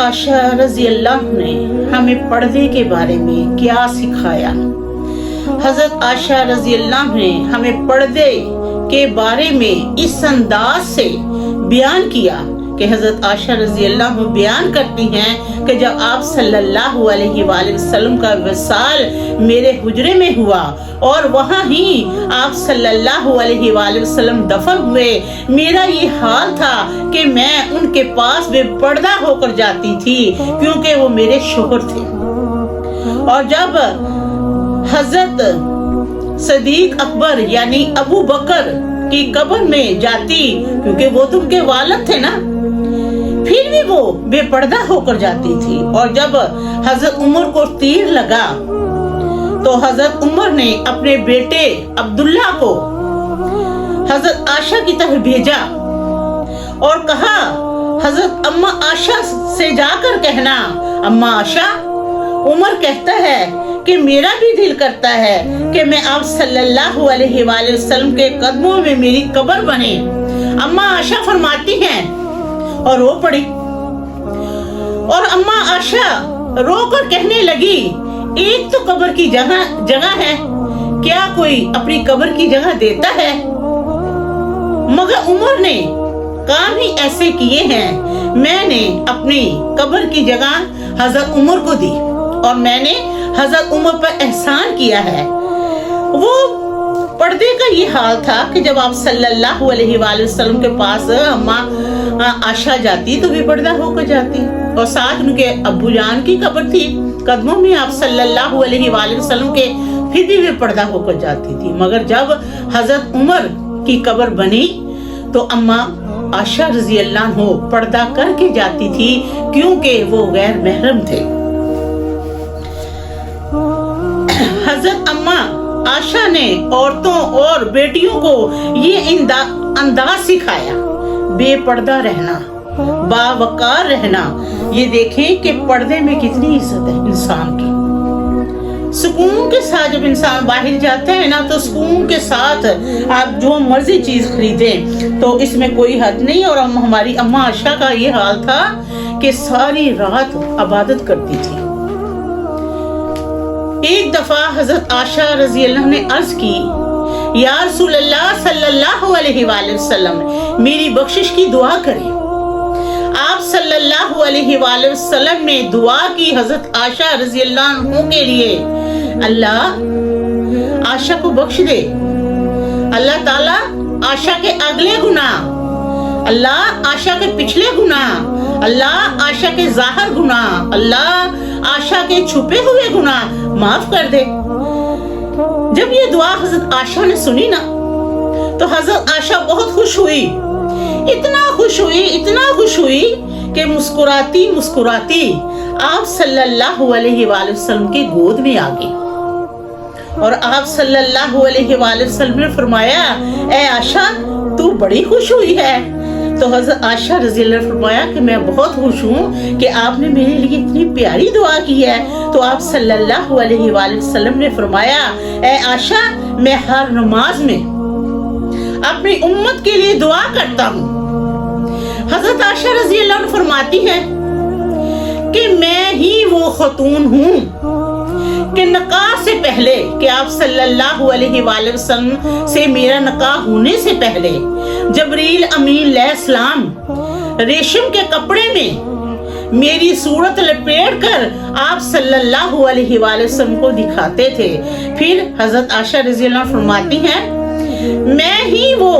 आशा रजी अल्लाह ने हमें पर्दे के बारे में क्या सिखाया। हजरत आशा रजी अल्लाह ने हमें पर्दे के बारे में इस अंदाज से बयान किया कि हजरत आशा रजी अल्लाह बयान करती हैं कि जब आप सल्लल्लाहु अलैहि वसल्लम का विसाल मेरे हुजरे में हुआ और वहाँ ही आप सल्लल्लाहु अलैहि वसल्लम दफन हुए, मेरा ये हाल था कि मैं उनके पास बेपर्दा होकर जाती थी क्योंकि वो मेरे शोहर थे। और जब हजरत सदीक अकबर यानी अबू बकर की कब्र में जाती, क्योंकि वो तो उनके वालिद थे ना, फिर भी वो बेपर्दा होकर जाती थी। और जब हजरत उमर को तीर लगा तो हजरत उमर ने अपने बेटे अब्दुल्ला को हजरत आशा की तरफ भेजा और कहा, हजरत अम्मा आशा से जाकर कहना, अम्मा आशा, उमर कहता है कि मेरा भी दिल करता है कि मैं आप सल्लल्लाहु अलैहि वसल्लम के कदमों में मेरी कब्र बने। अम्मा आशा फरमाती हैं और रो पड़ी। और अम्मा आशा रोकर कहने लगी, एक तो कब्र की जगह है, क्या कोई अपनी कब्र की जगह देता है? मगर उमर ने काम ही ऐसे किए हैं। मैंने अपनी कब्र की जगह हजरत उमर को दी और मैंने हजरत उमर पर एहसान किया है। वो पर्दे का ये हाल था कि जब आप सल्लल्लाहु अलैहि वसल्लम के पास अम्मा आशा जाती तो भी पर्दा होकर जाती, और साथ उनके अब्बू जान की कब्र थी कदमों में आप सल्लल्लाहु अलैहि वसल्लम के, फिर भी वे पर्दा होकर जाती थी। मगर जब हजरत उमर की कब्र बनी तो अम्मा आशा रजी अल्लाह हो पर्दा करके जाती थी क्योंकि वो गैर महरम थे। हजरत अम्मा आशा ने औरतों और बेटियों को ये अंदाज सिखाया, बेपर्दा रहना, बावकार रहना। ये देखें कि पर्दे में कितनी इज्जत है इंसान की। सुकून के साथ जब इंसान बाहर जाता है ना, तो सुकून के साथ आप जो मर्जी चीज खरीदें तो इसमें कोई हद नहीं। और हमारी अम्मा आशा का ये हाल था कि सारी रात इबादत करती थी। एक दफा हजरत आशा रजी अल्लाह ने अर्ज की, या रसूल अल्लाह सल्लल्लाहु अलैहि वसल्लम, मेरी बख्शिश की दुआ करें। आप सल्लल्लाहु अलैहि वसल्लम ने दुआ की हजरत आशा रजी अल्लाह के लिए, अल्लाह आशा को बख्श दे, अल्लाह ताला आशा के अगले गुनाह, अल्लाह आशा के पिछले गुनाह, अल्लाह आशा के जाहिर गुनाह, अल्लाह आशा के छुपे हुए गुनाह माफ कर दे। जब ये दुआ हजरत आशा ने सुनी ना, तो हजरत आशा बहुत खुश हुई, इतना खुश हुई कि मुस्कुराती मुस्कुराती आप सल्लल्लाहु अलैहि वसल्लम की गोद में आ गई। और आप सल्लल्लाहु अलैहि वसल्लम ने फरमाया, ए आशा, तू बड़ी खुश हुई है। तो हजरत आशा रज़ी अल्लाह ने फरमाया कि मैं बहुत खुश हूँ कि आपने मेरे लिए इतनी प्यारी दुआ की है। तो आप सल्लल्लाहु अलैहि वसल्लम ने फरमाया, ए आशा, मैं हर नमाज में अपनी उम्मत के लिए दुआ करता हूँ। हजरत आशा रज़ी अल्लाह ने फरमाती है कि मैं ही वो खतून हूँ कि निकाह से पहले, कि आप सल्लल्लाहु अलैहि वसल्लम से मेरा निकाह होने से पहले जबरील अमीन अलैहिस्सलाम रेशम के कपड़े में मेरी सूरत लपेट कर आप सल्लल्लाहु अलैहि वसल्लम को दिखाते थे। फिर हजरत आशा रज़ी अल्लाह फरमाती हैं, मैं ही वो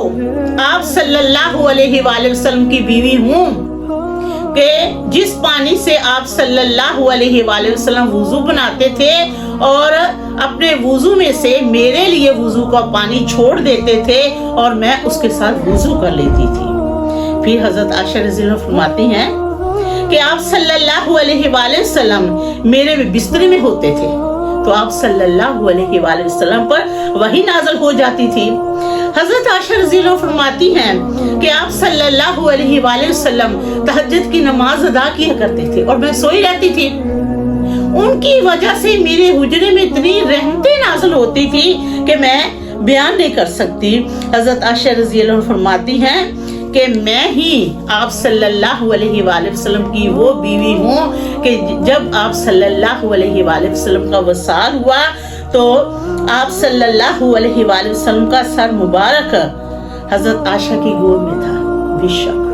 आप सल्लल्लाहु अलैहि वसल्लम की बीवी हूँ कि जिस पानी से आप सल्लल्लाहु अलैहि वसल्लम वुजू बनाते थे और अपने वुजू में से मेरे लिए वुजू का पानी छोड़ देते थे और मैं उसके साथ वुजू कर लेती थी। फिर हजरत आशा रज़ी अल्लाह फरमाती हैं कि आप सल्लल्लाहु अलैहि वसल्लम मेरे बिस्तर में होते थे तो आप सल्लल्लाहु अलैहि वसल्लम पर वही नाज़िल हो जाती थी। हजरत आशा रज़ी अल्लाह फरमाती हैं कि आप सल्लल्लाहु अलैहि वसल्लम तहज्जुद की नमाज अदा किया करते थे और मैं सोई रहती थी। उनकी वजह से मेरे हुजरे में इतनी रहमतें नाज़िल होती थी कि मैं बयान नहीं कर सकती। हजरत आशा रज़ी अल्लाह फरमाती हैं کہ میں ہی آپ صلی اللہ علیہ وآلہ وسلم کی وہ بیوی ہوں کہ جب آپ صلی اللہ علیہ وآلہ وسلم کا وصال ہوا تو آپ صلی اللہ علیہ وآلہ وسلم کا سر مبارک حضرت عائشہ کی گود میں تھا. بے شک